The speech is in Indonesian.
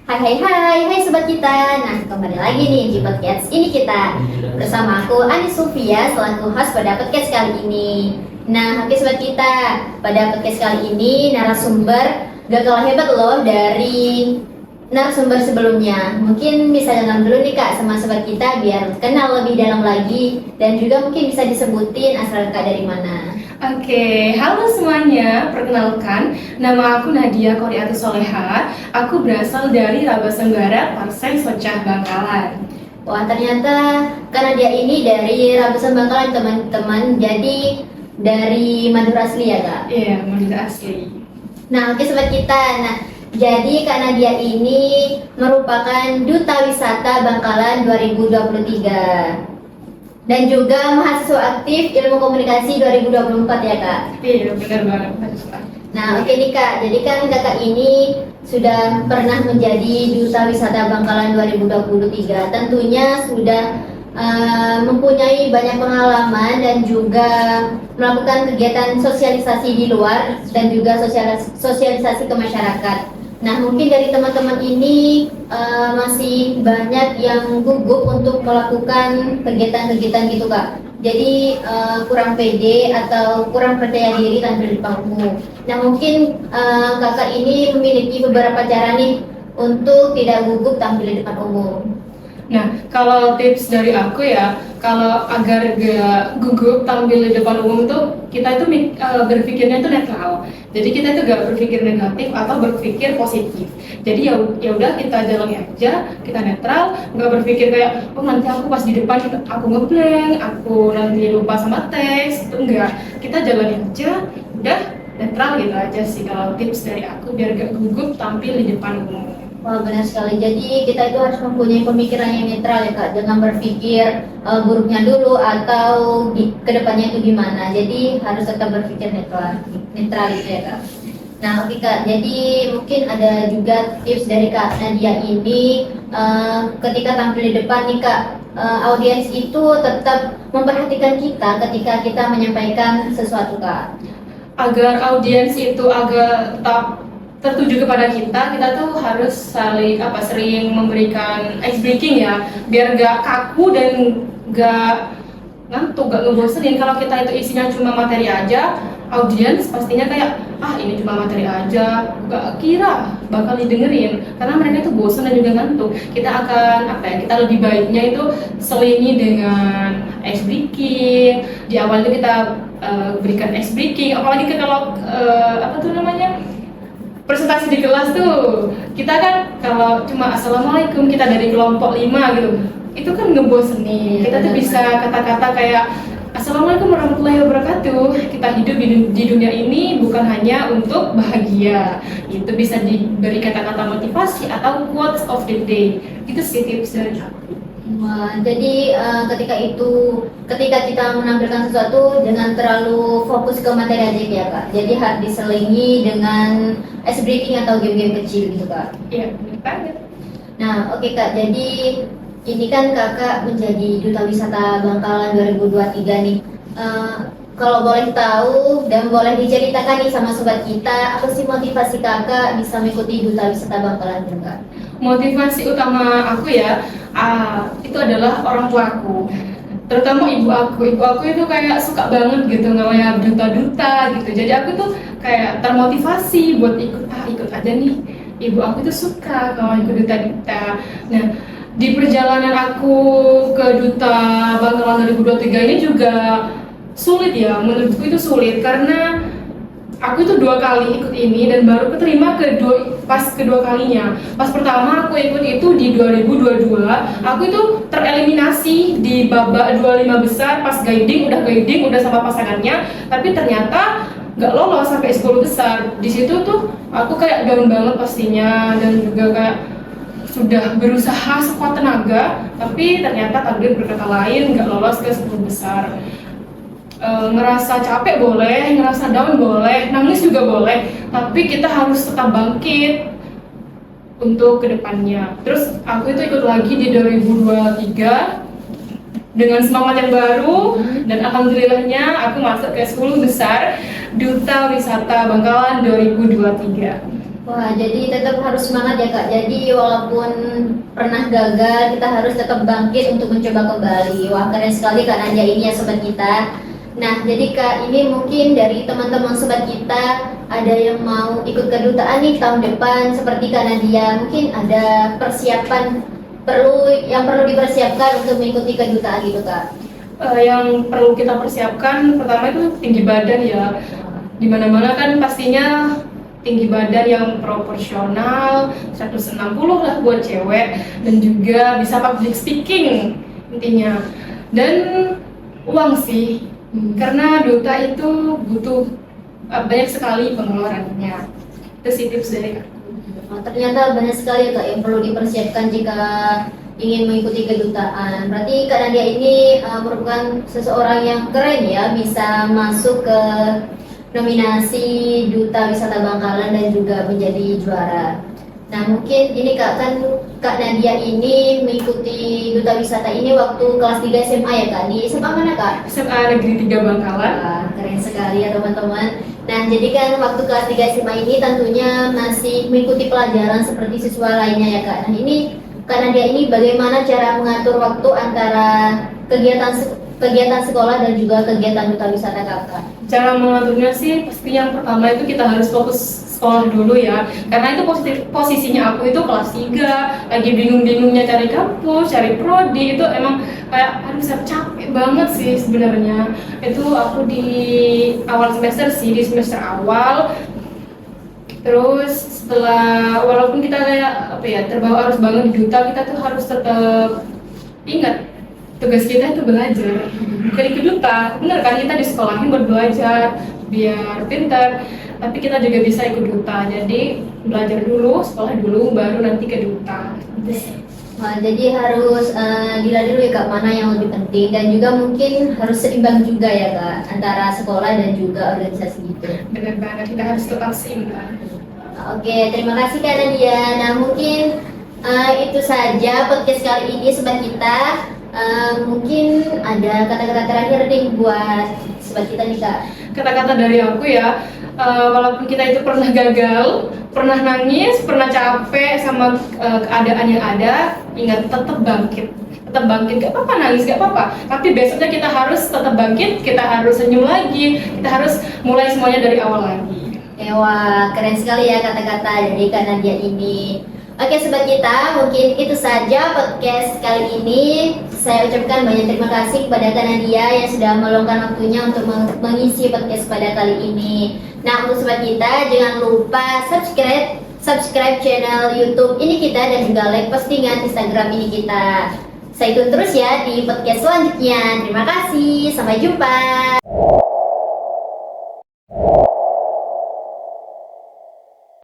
Hai sobat kita. Nah, kembali lagi nih di podcast ini kita bersama aku Ani Sofia selaku host pada podcast kali ini. Nah, oke sobat kita, pada podcast kali ini narasumber gak kalah hebat loh dari narasumber sebelumnya. Mungkin bisa dengar dulu nih Kak sama sobat kita biar kenal lebih dalam lagi dan juga mungkin bisa disebutin asal Kak dari mana. Oke, halo semuanya. Perkenalkan, nama aku Nadia Koriatus Soleha. Aku berasal dari Rabasan Barat, Parsel Socah Bangkalan. Wah, ternyata karena dia ini dari Rabusan Bangkalan teman-teman, jadi dari Madura asli ya Kak? Iya, Madura asli. Nah, oke sobat kita. Nah, jadi Kak Nadia ini merupakan Duta Wisata Bangkalan 2023 dan juga mahasiswa aktif Ilmu Komunikasi 2024 ya Kak? Iya, benar banget. Nah, oke nih Kak. Jadi kan Kakak ini sudah pernah menjadi Duta Wisata Bangkalan 2023. Tentunya sudah mempunyai banyak pengalaman dan juga melakukan kegiatan sosialisasi di luar dan juga sosialisasi ke masyarakat. Nah, mungkin dari teman-teman ini masih banyak yang gugup untuk melakukan kegiatan-kegiatan gitu Kak. Jadi kurang pede atau kurang percaya diri tampil di panggung. Nah, mungkin kakak ini memiliki beberapa cara nih untuk tidak gugup tampil di depan umum. Nah, kalau tips dari aku ya, kalau agar gak gugup tampil di depan umum tuh, kita itu berpikirnya itu netral. Jadi kita itu gak berpikir negatif atau berpikir positif. Jadi ya udah kita jalani aja, kita netral, nggak berpikir kayak oh nanti aku pas di depan aku ngeblank, aku nanti lupa sama teks, itu enggak. Kita jalani aja, udah netral gitu aja sih kalau tips dari aku biar gak gugup tampil di depan umum. Wah, benar sekali. Jadi kita itu harus mempunyai pemikiran yang netral ya Kak. Jangan berpikir buruknya dulu atau kedepannya itu gimana. Jadi harus tetap berpikir netral itu ya Kak. Nah, oke Kak. Jadi mungkin ada juga tips dari Kak Nadia ini ketika tampil di depan nih Kak. Audiens itu tetap memperhatikan kita ketika kita menyampaikan sesuatu Kak. Agar audiens itu agak tetap tertuju kepada kita tuh harus sering memberikan ice breaking ya, biar gak kaku dan gak ngantuk, gak ngebosenin. Kalau kita itu isinya cuma materi aja, audiens pastinya kayak ini cuma materi aja, gak kira bakal didengerin karena mereka itu bosan dan juga ngantuk. Kita akan kita lebih baiknya itu selingi dengan ice breaking. Di awal itu kita berikan ice breaking, apalagi kalau presentasi di kelas tuh, kita kan kalau cuma assalamualaikum kita dari kelompok 5 gitu, itu kan ngebosenin. Kita tuh bisa kata-kata kayak assalamualaikum warahmatullahi wabarakatuh. Kita hidup di dunia ini bukan hanya untuk bahagia. Itu bisa diberi kata-kata motivasi atau quotes of the day. Itu sih tips dari aku. Wah, jadi ketika kita menampilkan sesuatu jangan terlalu fokus ke materi aja ya Kak. Jadi harus diselingi dengan ice breaking atau game-game kecil gitu Kak. Iya, benar banget. Nah, oke Kak. Jadi ini kan Kakak menjadi Duta Wisata Bangkalan 2023 nih. Kalau boleh tahu dan boleh diceritakan nih sama sobat kita, apa sih motivasi Kakak bisa mengikuti Duta Wisata Bangkalan juga? Motivasi utama aku ya, itu adalah orang tuaku, terutama ibu aku. Ibu aku itu kayak suka banget gitu ngeliat duta-duta gitu. Jadi aku tuh kayak termotivasi buat ikut aja nih. Ibu aku tuh suka kalau ikut duta-duta. Nah, di perjalanan aku ke Duta Bangkalan 2023 ini juga sulit ya, menurutku itu sulit karena aku itu 2 kali ikut ini dan baru keterima pas kedua kalinya. Pas pertama aku ikut itu di 2022, aku itu tereliminasi di babak 25 besar pas guiding udah sama pasangannya, tapi ternyata nggak lolos sampai 10 besar. Di situ tuh aku kayak down banget pastinya dan juga kayak sudah berusaha sekuat tenaga, tapi ternyata takdir berkata lain, nggak lolos ke 10 besar. Ngerasa capek boleh, ngerasa down boleh, nangis juga boleh, tapi kita harus tetap bangkit untuk kedepannya. Terus aku itu ikut lagi di 2023 dengan semangat yang baru dan alhamdulillahnya aku masuk ke 10 besar Duta Wisata Bangkalan 2023. Wah, jadi tetap harus semangat ya Kak. Jadi walaupun pernah gagal, kita harus tetap bangkit untuk mencoba kembali. Wah, keren sekali Kak Nadia ini ya sobat kita. Nah, jadi Kak, ini mungkin dari teman-teman sobat kita ada yang mau ikut kedutaan nih tahun depan seperti Kak Nadia. Mungkin ada persiapan yang perlu dipersiapkan untuk mengikuti kedutaan gitu Kak. Yang perlu kita persiapkan pertama itu tinggi badan ya. Dimana-mana kan pastinya tinggi badan yang proporsional 160 lah buat cewek, dan juga bisa public speaking intinya, dan uang sih. Karena duta itu butuh banyak sekali pengeluarannya. Itu sih tips dari aku. Oh, ternyata banyak sekali Kak yang perlu dipersiapkan jika ingin mengikuti kedutaan. Berarti Kak Nadia ini merupakan seseorang yang keren ya, bisa masuk ke nominasi Duta Wisata Bangkalan dan juga menjadi juara. Nah, mungkin ini Kak, kan Kak Nadia ini mengikuti Duta Wisata ini waktu kelas 3 SMA ya Kak? Di SMA mana Kak? SMA Negeri 3 Bangkalan. Wah, keren sekali ya teman-teman. Nah, jadi kan waktu kelas 3 SMA ini tentunya masih mengikuti pelajaran seperti siswa lainnya ya Kak. Nah, ini Kak Nadia ini bagaimana cara mengatur waktu antara kegiatan sekolah dan juga kegiatan Duta Wisata Kakak? Cara mengaturnya sih pasti yang pertama itu kita harus fokus sekolah dulu ya, karena itu posisinya aku itu kelas 3 lagi bingung-bingungnya cari kampus, cari prodi, itu emang kayak aduh saya capek banget sih sebenarnya. Itu aku di awal semester sih, di semester awal. Terus setelah walaupun kita kayak apa ya terbawa arus banget di Duta, kita tuh harus tetap ingat tugas kita itu belajar, bukan ikut duta. Bener kan, kita disekolahin buat belajar biar pintar, tapi kita juga bisa ikut duta. Jadi belajar dulu, sekolah dulu, baru nanti ke duta. Wah, jadi harus dilihat dulu ya Kak mana yang lebih penting, dan juga mungkin harus seimbang juga ya Kak antara sekolah dan juga organisasi gitu. Bener banget, kita harus tetap seimbang. Oke, terima kasih Kak Nadia. Nah, mungkin itu saja podcast kali ini sobat kita. Mungkin ada kata-kata terakhir nih buat sobat kita nih Kak. Kata-kata dari aku ya, walaupun kita itu pernah gagal, pernah nangis, pernah capek sama keadaan yang ada, ingat tetap bangkit. Tetap bangkit, gak apa-apa nangis, gak apa-apa. Tapi besoknya kita harus tetap bangkit, kita harus senyum lagi, kita harus mulai semuanya dari awal lagi. Wah, keren sekali ya kata-kata dari Kak Nadia ini. Oke sobat kita, mungkin itu saja podcast kali ini. Saya ucapkan banyak terima kasih kepada Kak Nadia yang sudah meluangkan waktunya untuk mengisi podcast pada kali ini. Nah, untuk sobat kita jangan lupa subscribe channel YouTube ini kita, dan juga like postingan Instagram ini kita. Stay tune terus ya di podcast selanjutnya. Terima kasih, sampai jumpa.